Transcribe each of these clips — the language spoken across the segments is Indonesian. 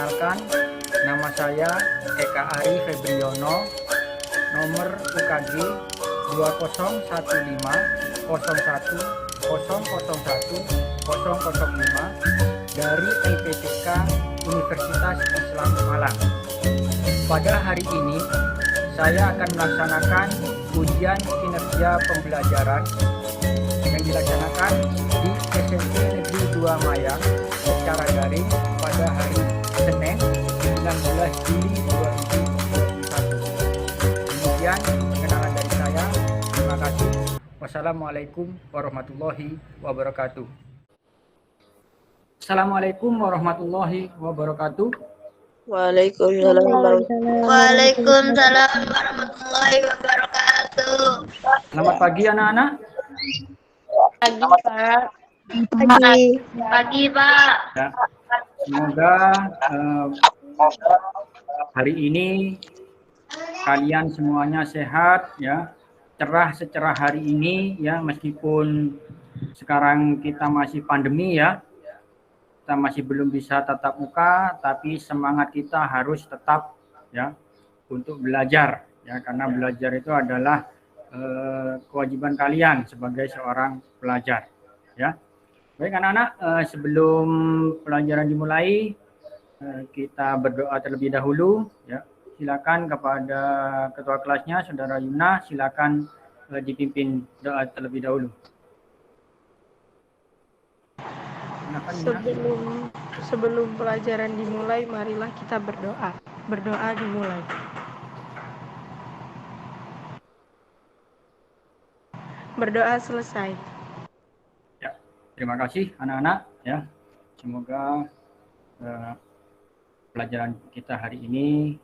Perkenalkan, nama saya Eka Ari Febriono, nomor UKG 2015 01 001 005 dari LPTK Universitas Islam Malang. Pada hari ini, saya akan melaksanakan ujian kinerja pembelajaran yang dilaksanakan di SMP Negeri 2 Mayang secara daring pada hari Senin 19 Juli 2021. Demikian perkenalan dari saya. Terima kasih. Wassalamualaikum warahmatullahi wabarakatuh. Assalamualaikum warahmatullahi wabarakatuh. Waalaikumsalam warahmatullahi wabarakatuh. Selamat pagi anak-anak. Pagi, Pak. Pagi, Pak. Ya, semoga hari ini kalian semuanya sehat ya, cerah secerah hari ini ya, meskipun sekarang kita masih pandemi ya. Kita masih belum bisa tatap muka, tapi semangat kita harus tetap ya untuk belajar ya, karena belajar itu adalah kewajiban kalian sebagai seorang pelajar ya. Baik anak-anak, sebelum pelajaran dimulai kita berdoa terlebih dahulu ya. Silakan kepada ketua kelasnya Saudara Yuna, silakan dipimpin doa terlebih dahulu. Sebelum pelajaran dimulai, marilah kita berdoa. Berdoa dimulai. Berdoa selesai. Ya, terima kasih anak-anak ya. Semoga pelajaran kita hari ini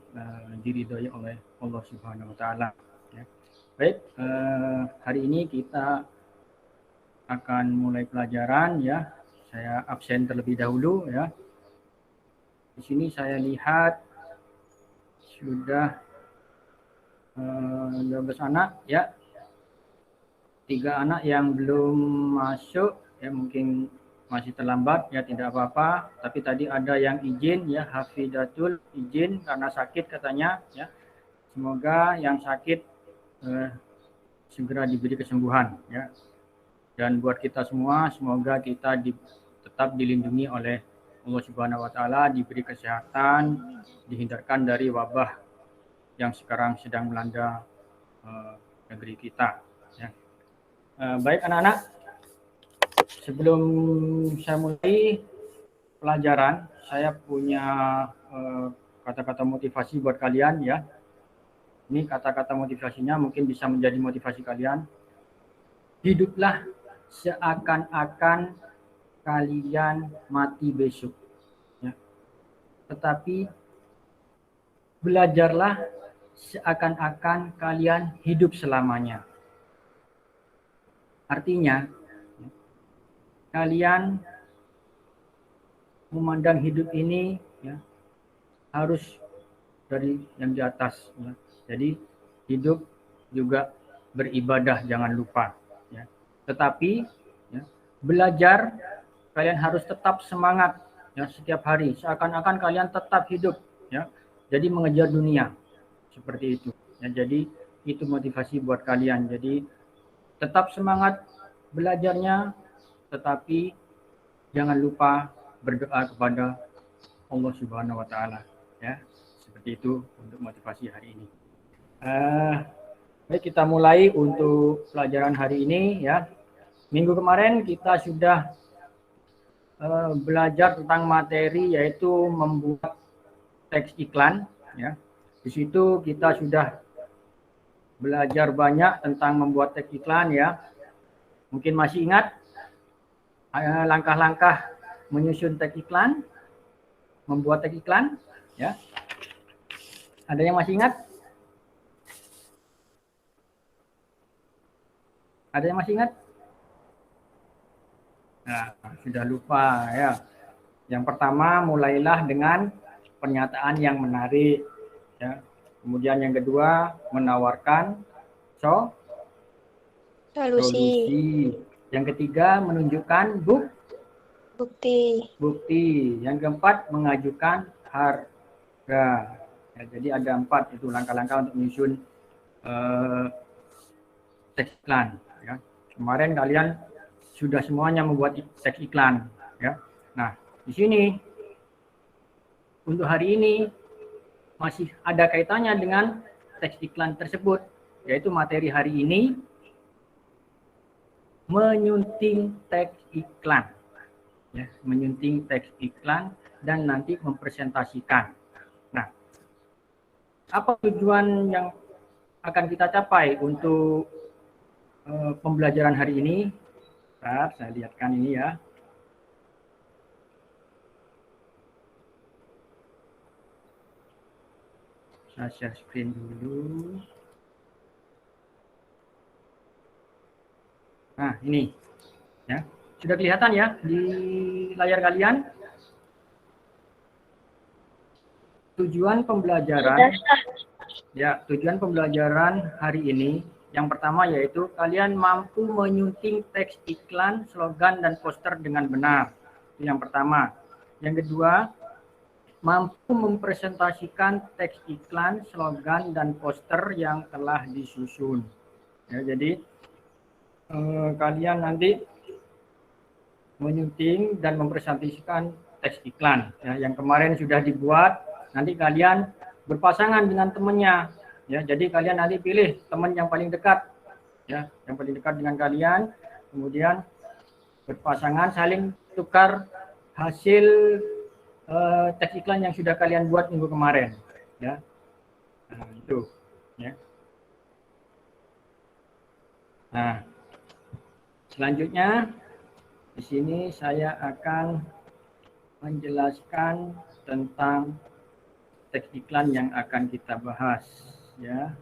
diridhoi oleh Allah Subhanahu wa taala ya. Baik, hari ini kita akan mulai pelajaran ya. Saya absen terlebih dahulu ya. Di sini saya lihat sudah 12 anak ya. 3 anak yang belum masuk ya, mungkin masih terlambat ya, tidak apa-apa. Tapi tadi ada yang izin ya, Hafidatul izin karena sakit katanya ya. Semoga yang sakit segera diberi kesembuhan ya. Dan buat kita semua, semoga kita tetap dilindungi oleh Allah Subhanahu wa taala, diberi kesehatan, dihindarkan dari wabah yang sekarang sedang melanda negeri kita ya. Baik anak-anak, sebelum saya mulai pelajaran, saya punya kata-kata motivasi buat kalian ya. Ini kata-kata motivasinya mungkin bisa menjadi motivasi kalian. Hiduplah seakan-akan kalian mati besok ya. Tetapi belajarlah seakan-akan kalian hidup selamanya. Artinya kalian memandang hidup ini ya, harus dari yang di atas ya. Jadi hidup juga beribadah, jangan lupa ya. Tetapi ya, belajar kalian harus tetap semangat ya setiap hari, seakan-akan kalian tetap hidup ya. Jadi mengejar dunia seperti itu ya. Jadi itu motivasi buat kalian. Jadi tetap semangat belajarnya, tetapi jangan lupa berdoa kepada Allah Subhanahu wa taala ya. Seperti itu untuk motivasi hari ini. Baik, kita mulai untuk pelajaran hari ini ya. Minggu kemarin kita sudah belajar tentang materi yaitu membuat teks iklan ya. Di situ kita sudah belajar banyak tentang membuat teks iklan ya. Mungkin masih ingat langkah-langkah menyusun teks iklan, membuat teks iklan ya. Ada yang masih ingat? Ada yang masih ingat? Nah, sudah lupa ya. Yang pertama, mulailah dengan pernyataan yang menarik ya. Kemudian yang kedua, menawarkan solusi. Yang ketiga, menunjukkan bukti. Yang keempat, mengajukan harga. Ya, jadi ada 4 itu langkah-langkah untuk menyusun teks iklan. Ya. Kemarin kalian sudah semuanya membuat teks iklan. Ya. Nah, di sini untuk hari ini masih ada kaitannya dengan teks iklan tersebut, yaitu materi hari ini menyunting teks iklan. Ya, menyunting teks iklan dan nanti mempresentasikan. Nah, apa tujuan yang akan kita capai untuk pembelajaran hari ini? Bentar, saya lihatkan ini ya. Saya share screen dulu. Nah, ini ya. Sudah kelihatan ya di layar kalian? Tujuan pembelajaran ya, tujuan pembelajaran hari ini yang pertama yaitu kalian mampu menyunting teks iklan, slogan dan poster dengan benar. Itu yang pertama. Yang kedua, mampu mempresentasikan teks iklan, slogan dan poster yang telah disusun. Ya, jadi kalian nanti menyunting dan mempresentasikan teks iklan ya, yang kemarin sudah dibuat. Nanti kalian berpasangan dengan temannya ya, jadi kalian nanti pilih teman yang paling dekat ya, yang paling dekat dengan kalian, kemudian berpasangan saling tukar hasil teks iklan yang sudah kalian buat minggu kemarin ya. Nah, itu ya. Nah, selanjutnya di sini saya akan menjelaskan tentang teks iklan yang akan kita bahas ya.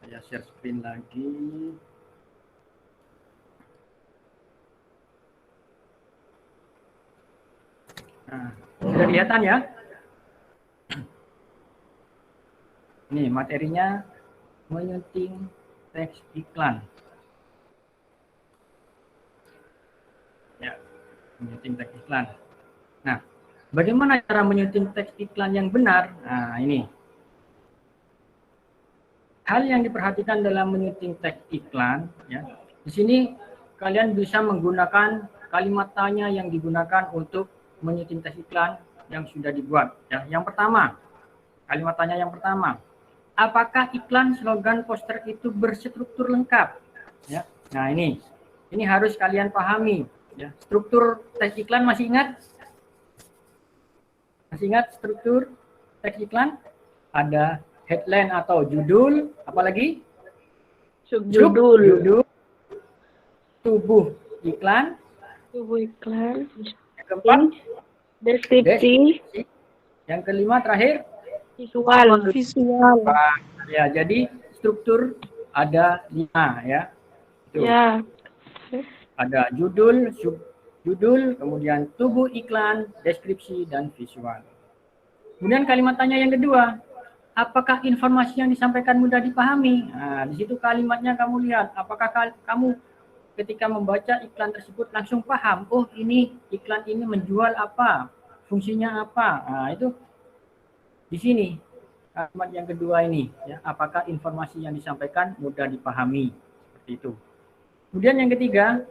Saya share screen lagi. Nah, sudah kelihatan ya? Ini materinya menyunting teks iklan. Ya, menyunting teks iklan. Nah, bagaimana cara menyunting teks iklan yang benar? Nah, ini. Hal yang diperhatikan dalam menyunting teks iklan, ya. Di sini kalian bisa menggunakan kalimat tanya yang digunakan untuk menyunting teks iklan yang sudah dibuat. Ya. Yang pertama, kalimat tanya yang pertama, apakah iklan, slogan, poster itu berstruktur lengkap? Ya. Nah, ini harus kalian pahami. Ya. Struktur teks iklan masih ingat? Masih ingat struktur teks iklan? Ada headline atau judul, apalagi? Subjudul. Tubuh iklan. Yang keempat, Deskripsi. Yang kelima terakhir, Visual. Ya, jadi struktur ada 5 ya. Tuh. Ya. Ada judul, subjudul, kemudian tubuh iklan, deskripsi dan visual. Kemudian kalimat tanya yang kedua, apakah informasi yang disampaikan mudah dipahami? Nah, di situ kalimatnya kamu lihat, apakah kamu ketika membaca iklan tersebut langsung paham, oh ini iklan ini menjual apa, fungsinya apa. Nah, itu di sini kalimat yang kedua ini, ya, apakah informasi yang disampaikan mudah dipahami, seperti itu. Kemudian yang ketiga,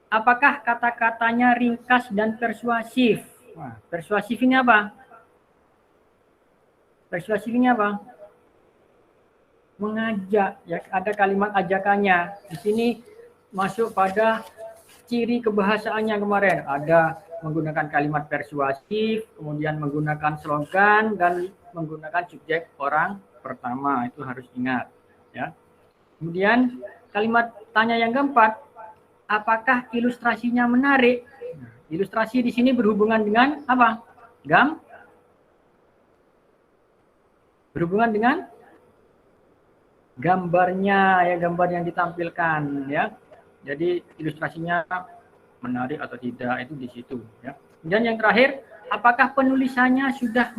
apakah kata-katanya ringkas dan persuasif? Nah, persuasif ini apa? Persuasif ini apa? Mengajak, ya, ada kalimat ajakannya. Di sini masuk pada ciri kebahasaannya kemarin. Ada menggunakan kalimat persuasif, kemudian menggunakan slogan dan menggunakan subjek orang pertama. Itu harus ingat, ya. Kemudian kalimat tanya yang keempat, apakah ilustrasinya menarik? Nah, ilustrasi di sini berhubungan dengan apa? Berhubungan dengan gambarnya, ya, gambar yang ditampilkan, ya. Jadi ilustrasinya menarik atau tidak itu di situ, ya. Dan yang terakhir, apakah penulisannya sudah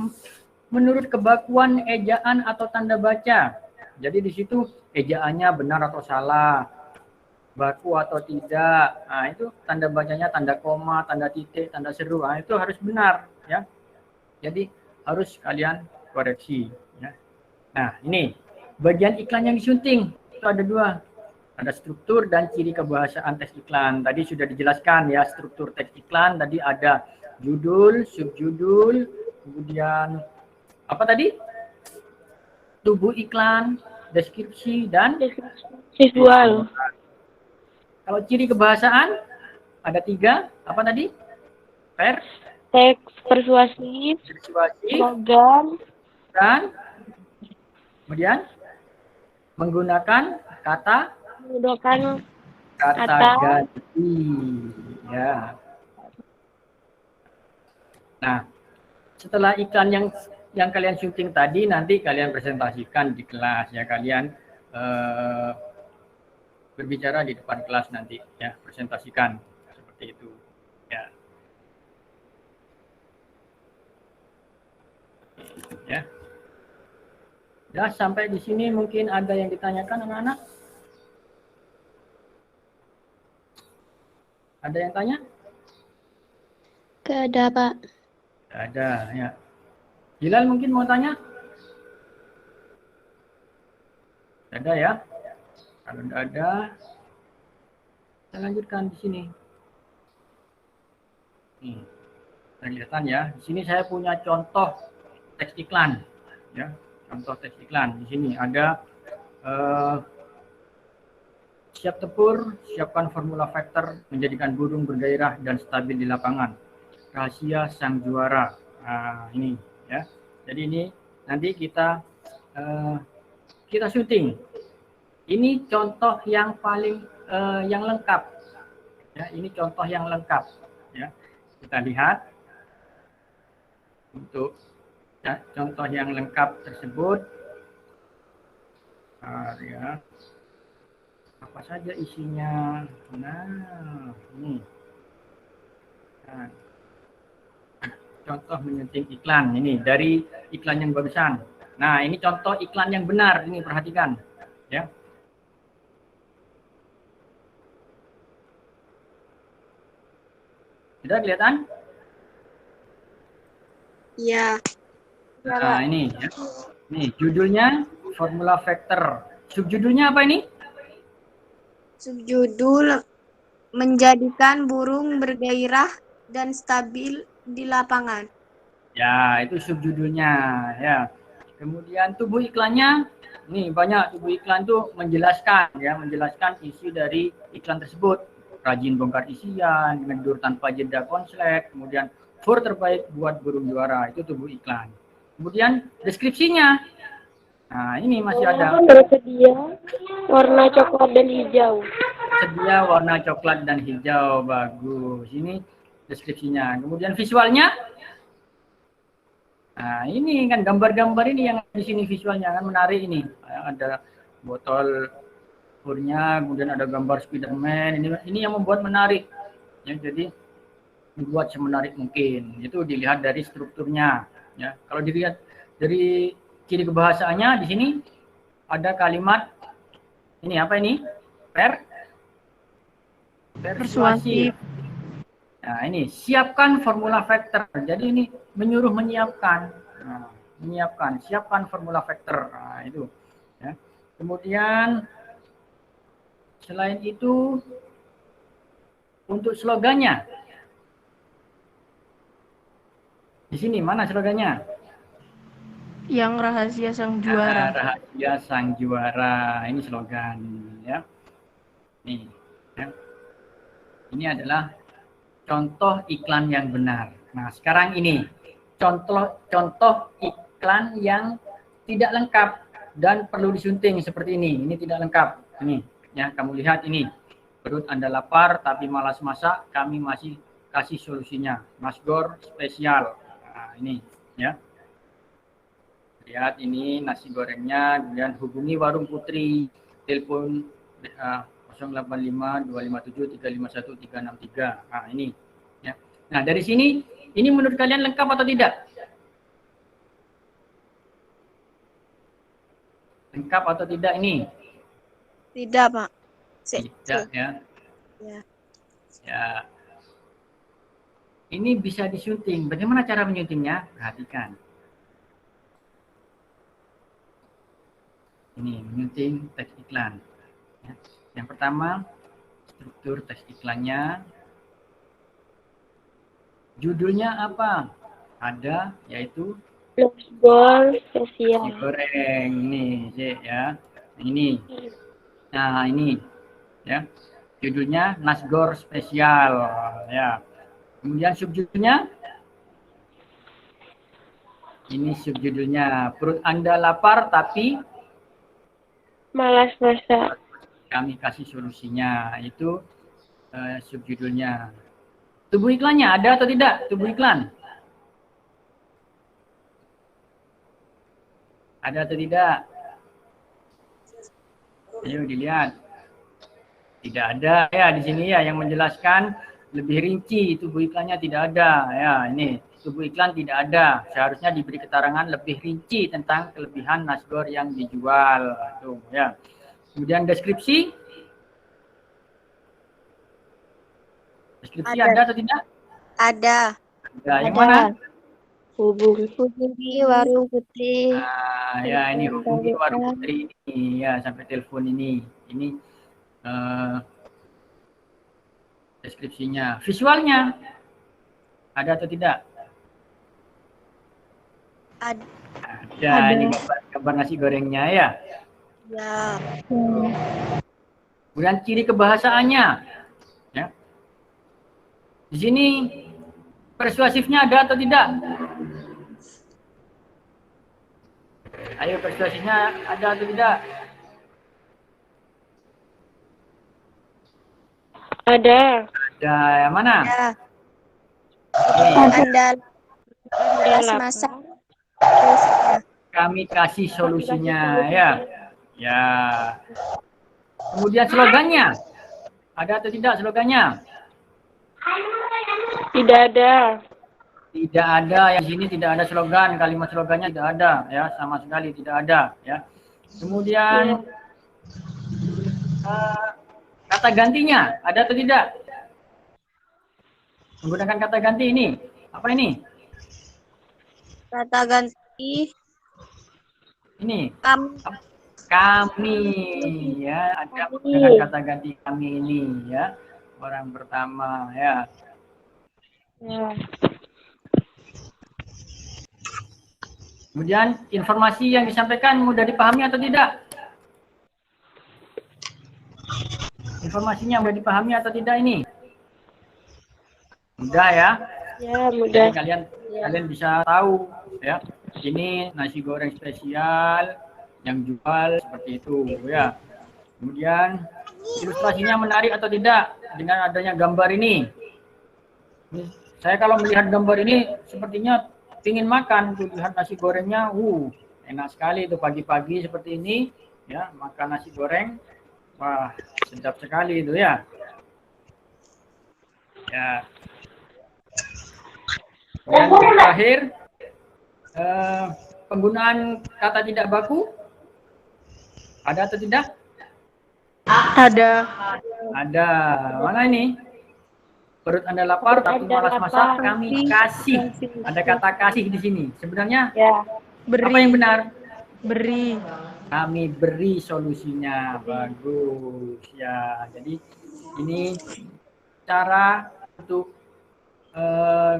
menurut kebakuan ejaan atau tanda baca? Jadi di situ ejaannya benar atau salah, baku atau tidak. Nah, itu tanda bacanya tanda koma, tanda titik, tanda seru. Nah, itu harus benar ya. Jadi harus kalian koreksi ya. Nah, ini bagian iklan yang disunting. Itu ada dua. Ada struktur dan ciri kebahasaan teks iklan. Tadi sudah dijelaskan ya, struktur teks iklan. Tadi ada judul, subjudul, kemudian apa tadi? Tubuh iklan, deskripsi, dan Visual. Kalau ciri kebahasaan ada 3. Apa tadi? Teks persuasif, Persuasif, slogan, dan kemudian menggunakan kata menggunakan kata Kata. ganti. Ya. Nah, setelah iklan yang kalian syuting tadi, nanti kalian presentasikan di kelas ya. Kalian berbicara di depan kelas nanti ya, presentasikan seperti itu ya. Ya. Ya, sampai di sini mungkin ada yang ditanyakan anak-anak? Ada yang tanya? Gak ada, Pak. Tidak ada ya. Bilal mungkin mau tanya? Tidak ada ya? Kalau tidak ada, kita lanjutkan di sini. Nih, kelihatan ya. Di sini saya punya contoh teks iklan, ya. Contoh teks iklan. Di sini ada siap tempur, siapkan formula vektor, menjadikan burung bergairah dan stabil di lapangan. Rahasia sang juara. Nah, ini ya. Jadi ini nanti kita syuting. Ini contoh yang paling yang lengkap. Ya, ini contoh yang lengkap. Ya, kita lihat untuk ya, contoh yang lengkap tersebut. Ya, apa saja isinya? Nah, ini. Nah, contoh menyunting iklan ini dari iklan yang barusan. Nah, ini contoh iklan yang benar. Ini perhatikan, ya. Sudah kelihatan? Iya. Nah, ini ya. Nih, judulnya formula vektor. Subjudulnya apa ini? Subjudul menjadikan burung bergairah dan stabil di lapangan. Ya, itu subjudulnya ya. Kemudian tubuh iklannya, nih banyak tubuh iklan tuh menjelaskan ya, menjelaskan isi dari iklan tersebut. Rajin bongkar isian, ngedur tanpa jeda konslet, kemudian fur terbaik buat burung juara, itu tubuh iklan. Kemudian deskripsinya. Nah, ini masih ada. Bersedia warna coklat dan hijau. Sedia warna coklat dan hijau, bagus. Ini deskripsinya. Kemudian visualnya. Nah, ini kan gambar-gambar ini yang di sini visualnya kan menarik ini. Ada botol furnya, kemudian ada gambar Spiderman. Ini yang membuat menarik. Ya, jadi membuat semenarik mungkin. Itu dilihat dari strukturnya. Ya, kalau dilihat dari ciri kebahasaannya di sini ada kalimat ini apa ini? Persuasif. Nah, ini siapkan formula vektor. Jadi ini menyuruh menyiapkan. Nah, menyiapkan, siapkan formula vektor. Nah, itu. Ya. Kemudian selain itu untuk slogannya. Di sini mana slogannya? Yang rahasia sang juara. Rahasia sang juara. Ini slogan ya. Nih, ya. Ini adalah contoh iklan yang benar. Nah, sekarang ini contoh iklan yang tidak lengkap dan perlu disunting seperti ini. Ini tidak lengkap. Ini ya, kamu lihat ini. Perut Anda lapar tapi malas masak, kami masih kasih solusinya. Masgor spesial. Nah, ini ya. Lihat ini nasi gorengnya, kemudian hubungi Warung Putri, telepon 085 257 351 363. Nah, ini ya. Nah, dari sini ini menurut kalian lengkap atau tidak? Lengkap atau tidak ini? Tidak, Pak. Tidak ya. Ya. Ya. Ini bisa disyuting. Bagaimana cara menyuntingnya? Perhatikan. Ini menyunting teks iklan. Ya. Yang pertama, struktur teks iklannya. Judulnya apa? Ada, yaitu Nasgor nasi spesial. goreng. Ini, ya. Ini. Nah, ini. Ya. Judulnya Nasgor spesial. Ya. Kemudian subjudulnya. Ini subjudulnya. Perut Anda lapar tapi Malas masak. kami kasih solusinya. Itu subjudulnya. Tubuh iklannya ada atau tidak? Tubuh iklan. Ada atau tidak? Ayo dilihat. Tidak ada ya di sini ya yang menjelaskan lebih rinci tubuh iklannya tidak ada ya. Ini tubuh iklan tidak ada. Seharusnya diberi keterangan lebih rinci tentang kelebihan nasgor yang dijual. Tuh ya. Kemudian deskripsi. Deskripsi ada atau tidak? Ada. Ada. Yang mana? Hubungi warung putri. Nah, ya ini hubungi warung putri ini ya sampai telepon ini. Ini deskripsinya. Visualnya ada atau tidak? Ada. Ada. Ini gambar nasi gorengnya ya. Ya. Kemudian ciri kebahasaannya. Ya. Di sini persuasifnya ada atau tidak? Ayo persuasifnya ada atau tidak? Ada. Ada. Yang mana? Ada. Oke. Anda malas masak. Terus Kami kasih solusinya ya. Ya. Kemudian slogannya. Ada atau tidak slogannya? Tidak ada. Tidak ada, yang sini tidak ada slogan, kalimat slogannya tidak ada ya, sama sekali tidak ada ya. Kemudian kata gantinya ada atau tidak? Menggunakan kata ganti ini. Apa ini? kata ganti Ini kami. ya, ada menggunakan kata ganti kami ini ya. Orang pertama ya. Ya. Kemudian informasi yang disampaikan mudah dipahami atau tidak? Informasinya mudah dipahami atau tidak ini? Mudah ya. Ya, mudah. Jadi kalian bisa tahu ya. Ini nasi goreng spesial yang jual seperti itu ya. Kemudian ilustrasinya menarik atau tidak dengan adanya gambar ini. Saya kalau melihat gambar ini sepertinya ingin makan tuh, lihat nasi gorengnya, enak sekali itu pagi-pagi seperti ini ya, makan nasi goreng, wah sedap sekali itu ya. Ya. Dan yang terakhir penggunaan kata tidak baku ada atau tidak? Ada. Ada. Mana ini? Perut Anda lapar tapi malas masak, kami kasih. Ada kata kasih di sini. Sebenarnya Ya. Beri. apa yang benar? Beri. Kami beri solusinya. Bagus ya. Jadi ini cara untuk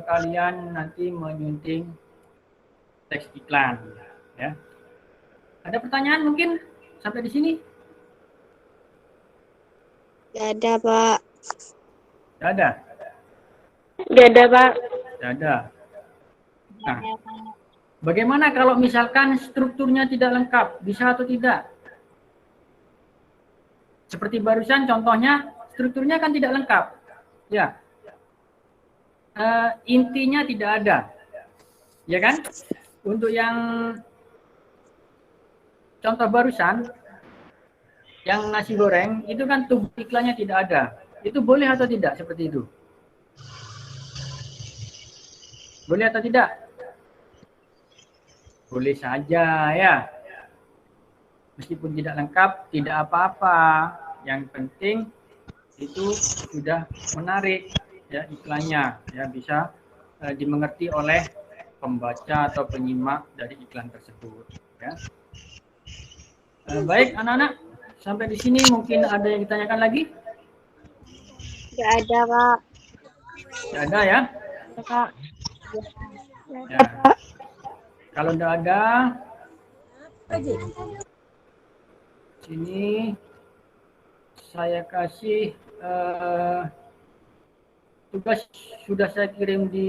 kalian nanti menyunting teks iklan ya. Ada pertanyaan mungkin sampai di sini? Tidak ada, Pak. Tidak ada. Tidak ada, Pak. Tidak ada. Nah, bagaimana kalau misalkan strukturnya tidak lengkap? Bisa atau tidak? Seperti barusan contohnya, strukturnya kan tidak lengkap. Ya. Intinya tidak ada. Ya kan? Untuk yang contoh barusan, yang nasi goreng, itu kan tubuh iklannya tidak ada. Itu boleh atau tidak seperti itu? Boleh atau tidak? Boleh saja ya. Meskipun tidak lengkap, tidak apa-apa. Yang penting itu sudah menarik ya iklannya, ya bisa dimengerti oleh pembaca atau penyimak dari iklan tersebut. Ya. Baik anak-anak, sampai di sini mungkin ada yang ditanyakan lagi? Nggak ada, Pak. Tidak ada ya? Kak. Ya. Kalau tidak ada, sini saya kasih tugas sudah saya kirim di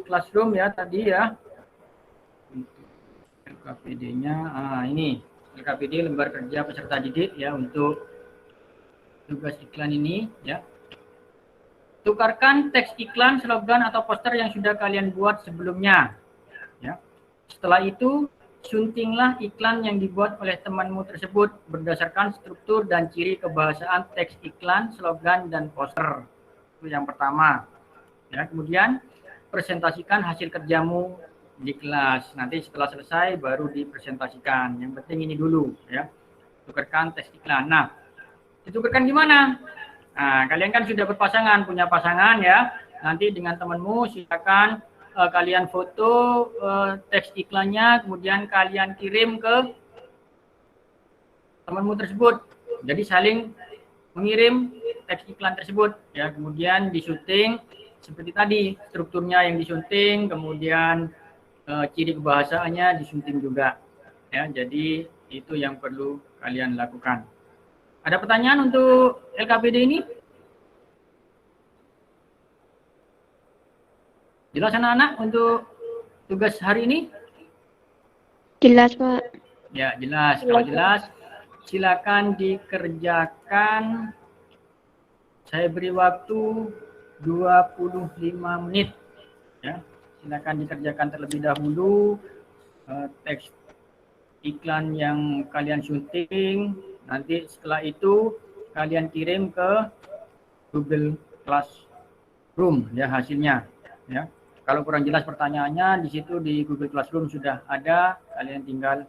Classroom ya tadi ya. LKPD-nya, ini LKPD lembar kerja peserta didik ya untuk tugas iklan ini ya. Tukarkan teks iklan, slogan atau poster yang sudah kalian buat sebelumnya. Ya. Setelah itu suntinglah iklan yang dibuat oleh temanmu tersebut berdasarkan struktur dan ciri kebahasaan teks iklan, slogan, dan poster. Itu yang pertama. Ya, kemudian presentasikan hasil kerjamu di kelas. Nanti setelah selesai baru dipresentasikan. Yang penting ini dulu ya. Tukarkan teks iklan. Nah, ditukarkan gimana? Nah, kalian kan sudah berpasangan, punya pasangan ya. Nanti dengan temanmu silakan kalian foto teks iklannya, kemudian kalian kirim ke temanmu tersebut. Jadi saling mengirim teks iklan tersebut ya, kemudian disyuting seperti tadi, strukturnya yang disunting, kemudian ciri kebahasaannya disunting juga ya. Jadi itu yang perlu kalian lakukan. Ada pertanyaan untuk LKPD ini? Jelas anak-anak untuk tugas hari ini? Jelas, Pak. Ya, jelas. Kalau jelas, silakan dikerjakan. Saya beri waktu 25 menit. Ya, silakan dikerjakan terlebih dahulu teks iklan yang kalian syuting. Nanti setelah itu kalian kirim ke Google Classroom ya hasilnya. Ya. Kalau kurang jelas pertanyaannya, di situ di Google Classroom sudah ada, kalian tinggal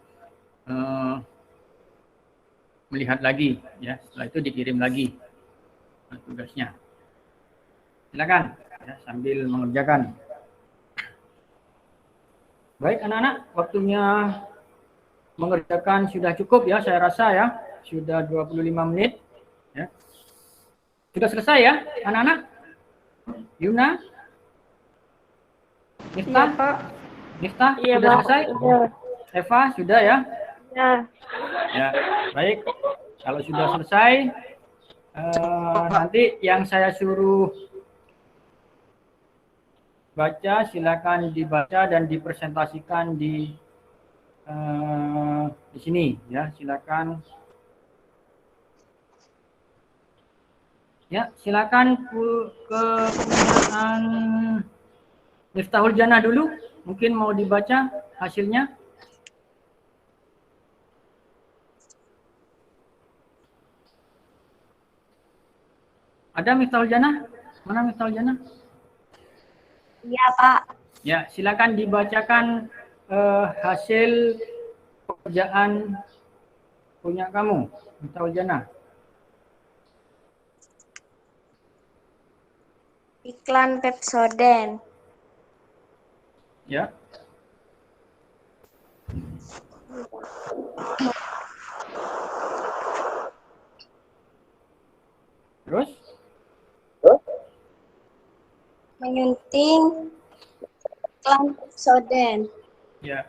melihat lagi, ya. Setelah itu dikirim lagi tugasnya. Silakan, ya, sambil mengerjakan. Baik anak-anak, waktunya mengerjakan sudah cukup ya, saya rasa ya, sudah 25 menit. Ya. Sudah selesai ya, anak-anak? Yuna? Miftah? Iya, Pak. Miftah, Iya, sudah Pak. selesai? Iya. Eva, sudah ya? Ya. Ya, baik. Kalau sudah selesai, nanti yang saya suruh baca, silakan dibaca dan dipresentasikan di sini, ya. Silakan. Ya, silakan ke penggunaan Miftahul Jannah dulu. Mungkin mau dibaca hasilnya. Ada Miftahul Jannah? Mana Miftahul Jannah? Iya, Pak. Ya, silakan dibacakan hasil pekerjaan punya kamu, Miftahul Jannah. Iklan Pepsodent. Ya. Terus? Menyunting iklan Pepsodent. Ya.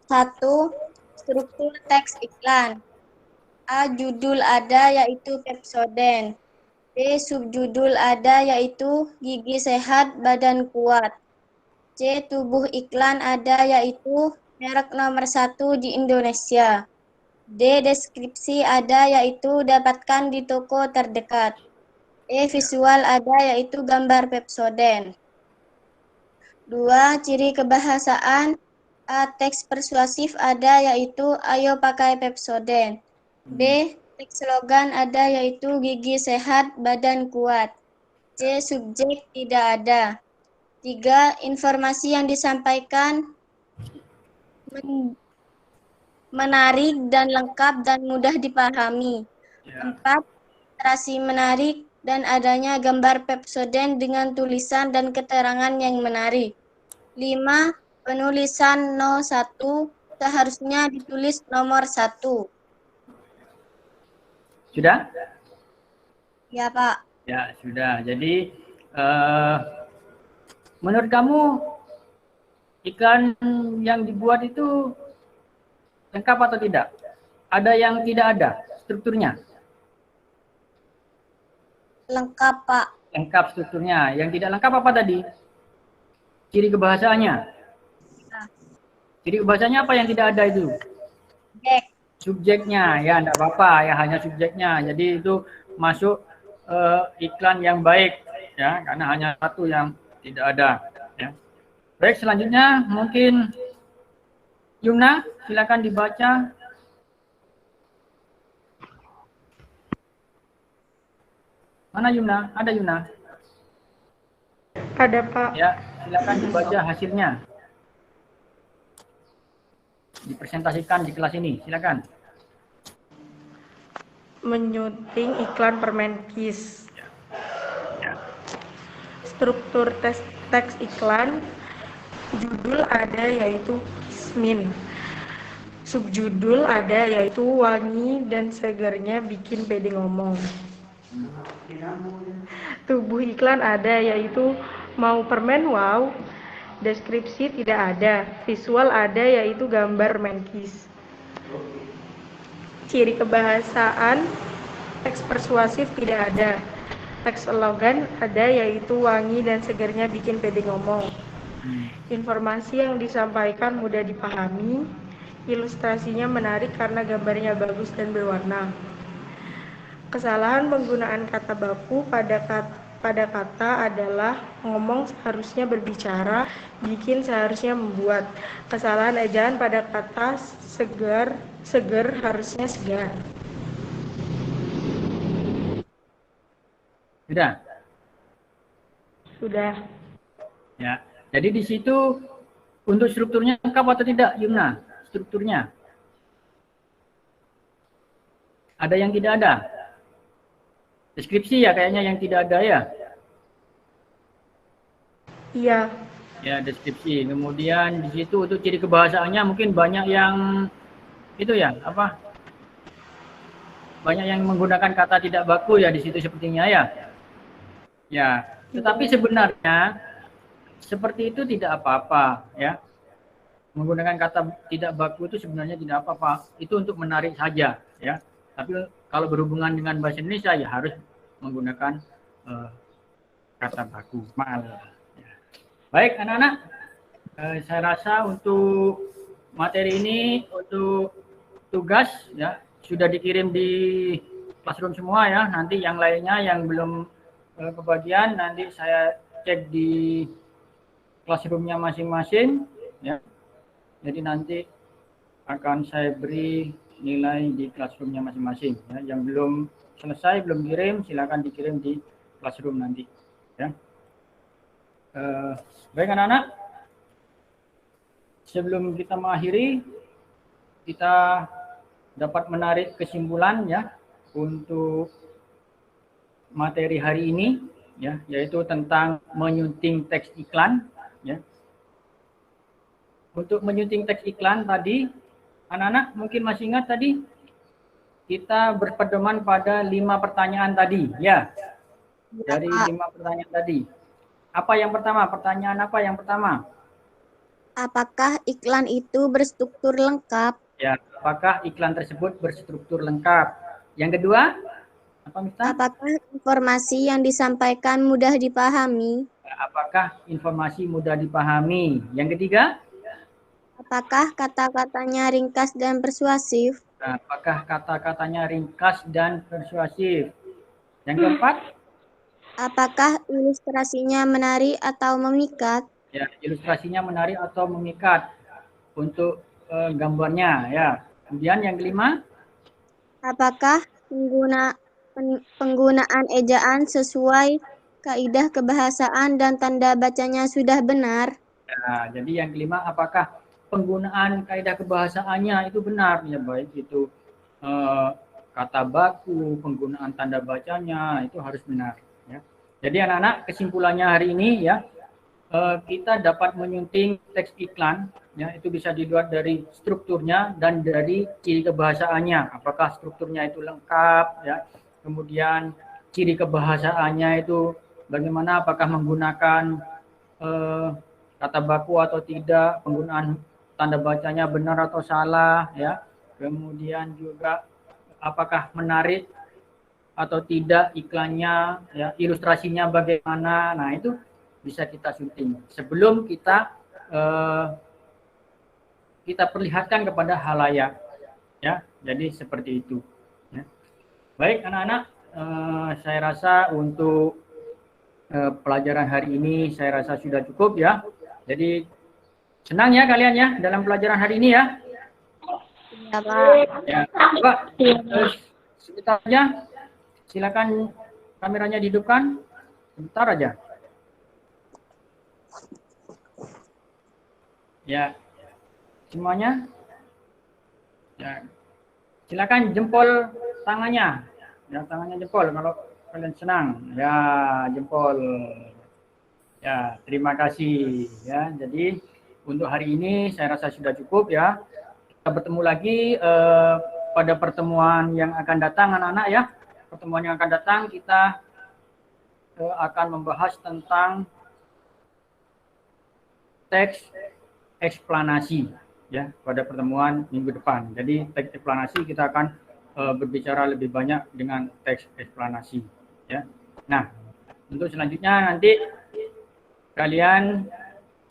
1. Struktur teks iklan. A. Judul ada yaitu Pepsodent. B. Subjudul ada yaitu gigi sehat, badan kuat. C. Tubuh iklan ada yaitu merek nomor 1 di Indonesia. D. Deskripsi ada yaitu dapatkan di toko terdekat. E. Visual ada yaitu gambar Pepsodent. 2. Ciri kebahasaan. A. Teks persuasif ada yaitu ayo pakai Pepsodent. B. Teks slogan ada yaitu gigi sehat, badan kuat. C. Subjek tidak ada. 3. Informasi yang disampaikan menarik dan lengkap dan mudah dipahami. Ya. 4. Ilustrasi menarik dan adanya gambar Pepsodent dengan tulisan dan keterangan yang menarik. 5. Penulisan 01 seharusnya ditulis nomor 1. Sudah? Ya, Pak. Ya, sudah. Jadi, menurut kamu iklan yang dibuat itu lengkap atau tidak? Ada yang tidak ada strukturnya? Lengkap, Pak. Lengkap strukturnya. Yang tidak lengkap apa tadi? Ciri kebahasaannya. Ciri kebahasaannya apa yang tidak ada itu? Subjeknya, ya enggak apa-apa, ya hanya subjeknya. Jadi itu masuk iklan yang baik, ya, karena hanya satu yang tidak ada. Ya. Baik, selanjutnya mungkin Yumna, silakan dibaca. Mana Yumna? Ada Yumna? Ada, Pak. Ya, silakan dibaca hasilnya. Dipresentasikan di kelas ini, silakan. Menyunting iklan permen Kiss. Ya. Struktur teks iklan, judul ada yaitu Kismin. Subjudul ada yaitu wangi dan segernya bikin pede ngomong. Tubuh iklan ada yaitu mau permen wow. Deskripsi tidak ada. Visual ada yaitu gambar permen Kiss. Ciri kebahasaan, teks persuasif tidak ada. Teks slogan ada yaitu wangi dan segernya bikin pede ngomong. Informasi yang disampaikan mudah dipahami. Ilustrasinya menarik karena gambarnya bagus dan berwarna. Kesalahan penggunaan kata baku pada kata adalah ngomong seharusnya berbicara, bikin seharusnya membuat. Kesalahan ejaan pada kata seger harusnya segar. Sudah? Sudah. Ya. Jadi di situ untuk strukturnya lengkap atau tidak, Yumna? Strukturnya. Ada yang tidak ada? Deskripsi ya kayaknya yang tidak ada ya? Iya. Ya, deskripsi. Kemudian di situ untuk ciri kebahasaannya mungkin banyak yang itu ya, apa? Banyak yang menggunakan kata tidak baku ya di situ sepertinya ya. Ya, tetapi sebenarnya seperti itu tidak apa-apa ya. Menggunakan kata tidak baku itu sebenarnya tidak apa-apa. Itu untuk menarik saja ya. Tapi kalau berhubungan dengan bahasa Indonesia ya harus menggunakan kata baku. Ya. Baik anak-anak, saya rasa untuk materi ini untuk tugas ya sudah dikirim di classroom semua ya. Nanti yang lainnya yang belum kebagian nanti saya cek di classroomnya masing-masing ya. Jadi nanti akan saya beri nilai di classroomnya masing-masing ya. Yang belum selesai belum kirim silakan dikirim di classroom nanti ya. Baik anak-anak, sebelum kita mengakhiri kita dapat menarik kesimpulan ya untuk materi hari ini ya, yaitu tentang menyunting teks iklan ya. Untuk menyunting teks iklan tadi, anak-anak mungkin masih ingat tadi kita berpedoman pada 5 pertanyaan tadi ya. Dari 5 pertanyaan tadi. Apa yang pertama? Pertanyaan apa yang pertama? Apakah iklan itu berstruktur lengkap? Ya, apakah iklan tersebut berstruktur lengkap? Yang kedua, apa Miftah? Apakah informasi yang disampaikan mudah dipahami? Apakah informasi mudah dipahami? Yang ketiga? Apakah kata-katanya ringkas dan persuasif? Apakah kata-katanya ringkas dan persuasif? Yang keempat? Apakah ilustrasinya menarik atau memikat? Ya, ilustrasinya menarik atau memikat untuk gambarnya ya. Kemudian yang kelima? Apakah penggunaan ejaan sesuai kaidah kebahasaan dan tanda bacanya sudah benar? Ya, jadi yang kelima apakah penggunaan kaidah kebahasaannya itu benar ya, baik itu kata baku, penggunaan tanda bacanya itu harus benar ya. Jadi anak-anak, kesimpulannya hari ini ya, kita dapat menyunting teks iklan ya, itu bisa dilihat dari strukturnya dan dari ciri kebahasaannya, apakah strukturnya itu lengkap ya, kemudian ciri kebahasaannya itu bagaimana, apakah menggunakan kata baku atau tidak, penggunaan tanda bacanya benar atau salah ya, kemudian juga apakah menarik atau tidak iklannya ya, ilustrasinya bagaimana. Nah, itu bisa kita syuting sebelum kita kita perlihatkan kepada halayak ya. Jadi seperti itu ya. Baik anak-anak, saya rasa untuk pelajaran hari ini saya rasa sudah cukup ya. Jadi senang ya kalian ya dalam pelajaran hari ini ya. Ya, Pak. Ya, Pak. Sebentar aja. Silakan kameranya dihidupkan. Sebentar aja. Ya. Semuanya. Ya. Silakan jempol tangannya. Ya, tangannya jempol kalau kalian senang. Ya, jempol. Ya, terima kasih ya. Jadi untuk hari ini saya rasa sudah cukup ya. Kita bertemu lagi pada pertemuan yang akan datang anak-anak ya. Pertemuan yang akan datang kita akan membahas tentang teks eksplanasi ya pada pertemuan minggu depan. Jadi teks eksplanasi kita akan berbicara lebih banyak dengan teks eksplanasi ya. Nah, untuk selanjutnya nanti kalian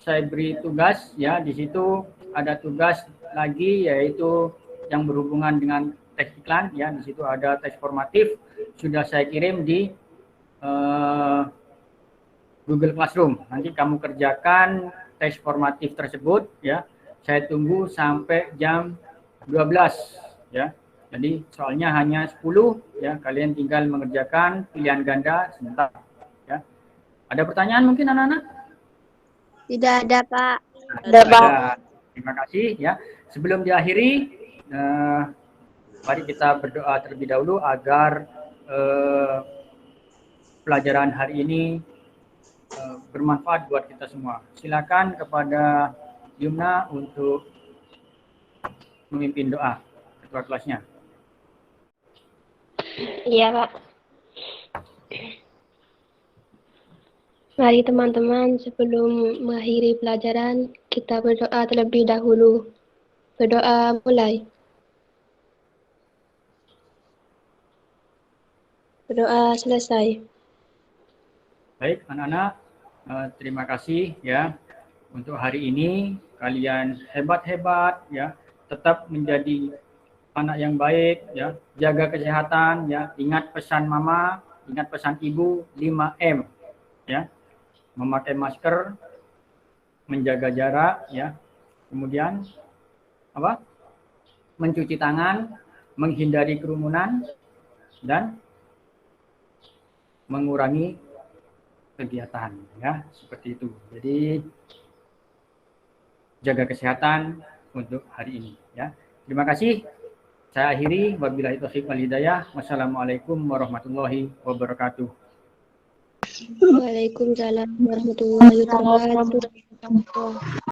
saya beri tugas ya, di situ ada tugas lagi yaitu yang berhubungan dengan teks iklan ya, di situ ada teks formatif sudah saya kirim di Google Classroom. Nanti kamu kerjakan teks formatif tersebut ya. Saya tunggu sampai jam 12 ya. Jadi soalnya hanya 10 ya, kalian tinggal mengerjakan pilihan ganda sebentar ya. Ada pertanyaan mungkin anak-anak? Tidak ada, Pak. Ada, Pak. Terima kasih ya. Sebelum diakhiri, mari kita berdoa terlebih dahulu agar pelajaran hari ini bermanfaat buat kita semua. Silakan kepada Yumna untuk memimpin doa, ketua kelasnya. Iya, Pak. Mari teman-teman, sebelum mengakhiri pelajaran, kita berdoa terlebih dahulu. Berdoa mulai. Berdoa selesai. Baik anak-anak, terima kasih ya untuk hari ini. Kalian hebat-hebat ya, tetap menjadi anak yang baik ya, jaga kesehatan ya, ingat pesan mama, ingat pesan ibu 5M ya. Memakai masker, menjaga jarak ya. Kemudian apa? Mencuci tangan, menghindari kerumunan dan mengurangi kegiatan ya, seperti itu. Jadi jaga kesehatan untuk hari ini ya. Terima kasih. Saya akhiri, wabillahi taufiq wal hidayah. Wassalamualaikum warahmatullahi wabarakatuh. Waalaikumsalam warahmatullahi wabarakatuh.